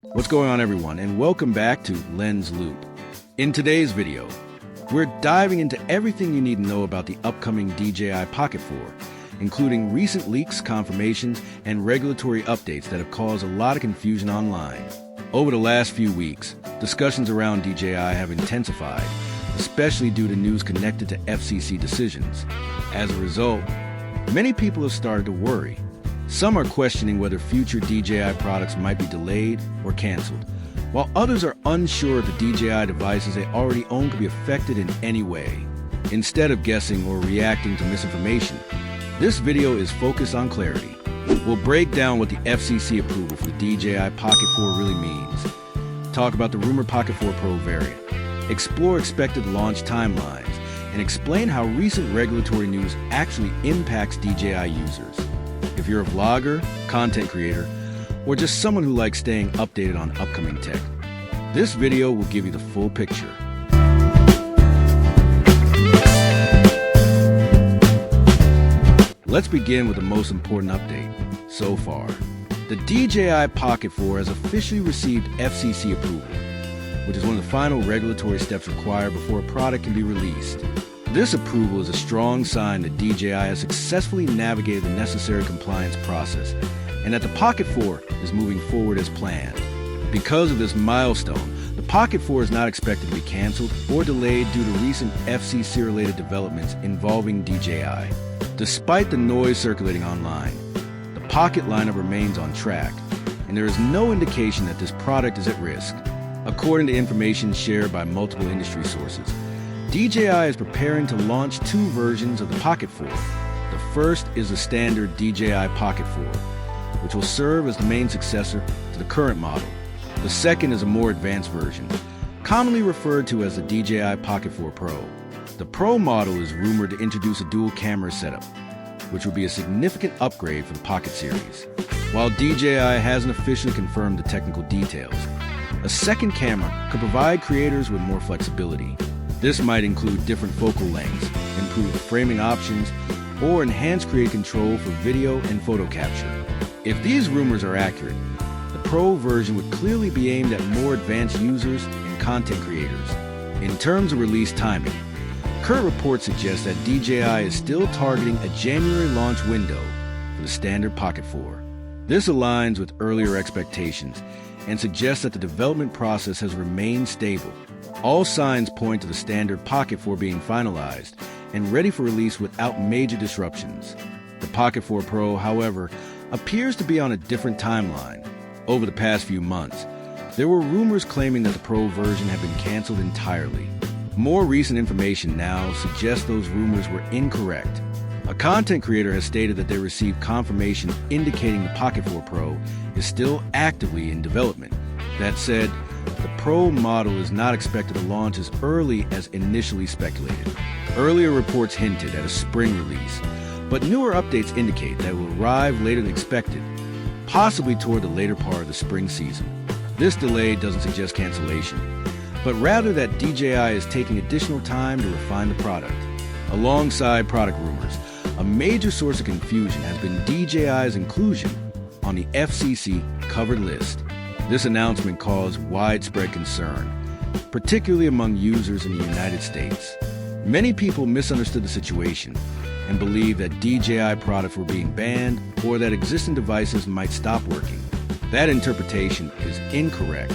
What's going on, everyone, and welcome back to Lenz Loop. In today's video, we're diving into everything you need to know about the upcoming DJI Pocket 4, including recent leaks, confirmations, and regulatory updates that have caused a lot of confusion online. Over the last few weeks, discussions around DJI have intensified, especially due to news connected to FCC decisions. As a result, many people have started to worry. Some are questioning whether future DJI products might be delayed or canceled, while others are unsure if the DJI devices they already own could be affected in any way. Instead of guessing or reacting to misinformation, this video is focused on clarity. We'll break down what the FCC approval for the DJI Pocket 4 really means, talk about the rumored Pocket 4 Pro variant, explore expected launch timelines, and explain how recent regulatory news actually impacts DJI users. If you're a vlogger, content creator, or just someone who likes staying updated on upcoming tech, this video will give you the full picture. Let's begin with the most important update so far. The DJI Pocket 4 has officially received FCC approval, which is one of the final regulatory steps required before a product can be released. This approval is a strong sign that DJI has successfully navigated the necessary compliance process and that the Pocket 4 is moving forward as planned. Because of this milestone, the Pocket 4 is not expected to be canceled or delayed due to recent FCC-related developments involving DJI. Despite the noise circulating online, the Pocket lineup remains on track, and there is no indication that this product is at risk. According to information shared by multiple industry sources, DJI is preparing to launch two versions of the Pocket 4. The first is the standard DJI Pocket 4, which will serve as the main successor to the current model. The second is a more advanced version, commonly referred to as the DJI Pocket 4 Pro. The Pro model is rumored to introduce a dual camera setup, which will be a significant upgrade for the Pocket series. While DJI hasn't officially confirmed the technical details, a second camera could provide creators with more flexibility. This might include different focal lengths, improved framing options, or enhanced creative control for video and photo capture. If these rumors are accurate, the Pro version would clearly be aimed at more advanced users and content creators. In terms of release timing, current reports suggest that DJI is still targeting a January launch window for the standard Pocket 4. This aligns with earlier expectations and suggests that the development process has remained stable. All signs point to the standard Pocket 4 being finalized and ready for release without major disruptions. The Pocket 4 Pro, however, appears to be on a different timeline. Over the past few months, there were rumors claiming that the Pro version had been canceled entirely. More recent information now suggests those rumors were incorrect. A content creator has stated that they received confirmation indicating the Pocket 4 Pro is still actively in development. That said, the Pro model is not expected to launch as early as initially speculated. Earlier reports hinted at a spring release, but newer updates indicate that it will arrive later than expected, possibly toward the later part of the spring season. This delay doesn't suggest cancellation, but rather that DJI is taking additional time to refine the product. Alongside product rumors, a major source of confusion has been DJI's inclusion on the FCC covered list. This announcement caused widespread concern, particularly among users in the United States. Many people misunderstood the situation and believed that DJI products were being banned or that existing devices might stop working. That interpretation is incorrect.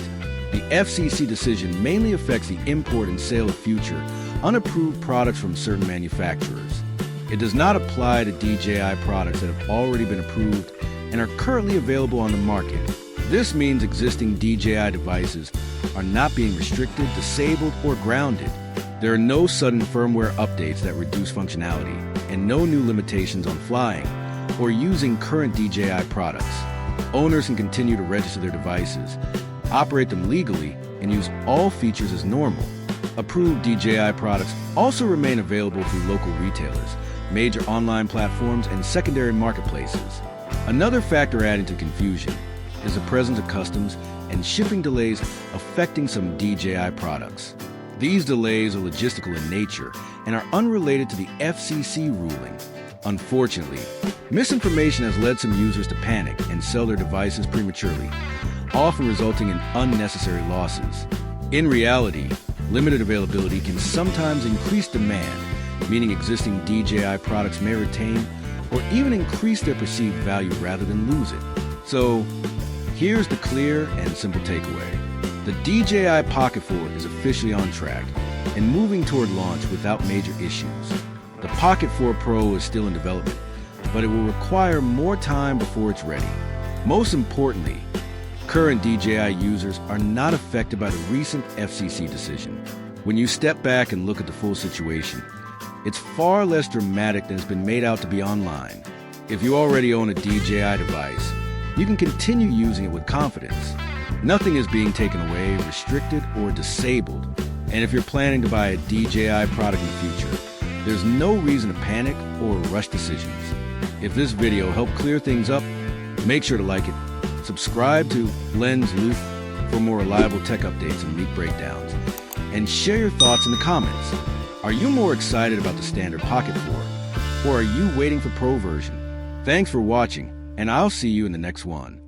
The FCC decision mainly affects the import and sale of future, unapproved products from certain manufacturers. It does not apply to DJI products that have already been approved and are currently available on the market. This means existing DJI devices are not being restricted, disabled, or grounded. There are no sudden firmware updates that reduce functionality, and no new limitations on flying or using current DJI products. Owners can continue to register their devices, operate them legally, and use all features as normal. Approved DJI products also remain available through local retailers, major online platforms, and secondary marketplaces. Another factor adding to confusion is the presence of customs and shipping delays affecting some DJI products. These delays are logistical in nature and are unrelated to the FCC ruling. Unfortunately, misinformation has led some users to panic and sell their devices prematurely, often resulting in unnecessary losses. In reality, limited availability can sometimes increase demand, meaning existing DJI products may retain or even increase their perceived value rather than lose it. So, here's the clear and simple takeaway. The DJI Pocket 4 is officially on track and moving toward launch without major issues. The Pocket 4 Pro is still in development, but it will require more time before it's ready. Most importantly, current DJI users are not affected by the recent FCC decision. When you step back and look at the full situation, it's far less dramatic than it's been made out to be online. If you already own a DJI device, you can continue using it with confidence. Nothing is being taken away, restricted, or disabled. And if you're planning to buy a DJI product in the future, there's no reason to panic or rush decisions. If this video helped clear things up, make sure to like it. Subscribe to Lenz for more reliable tech updates and leak breakdowns. And share your thoughts in the comments. Are you more excited about the standard Pocket 4, or are you waiting for Pro version? Thanks for watching, and I'll see you in the next one.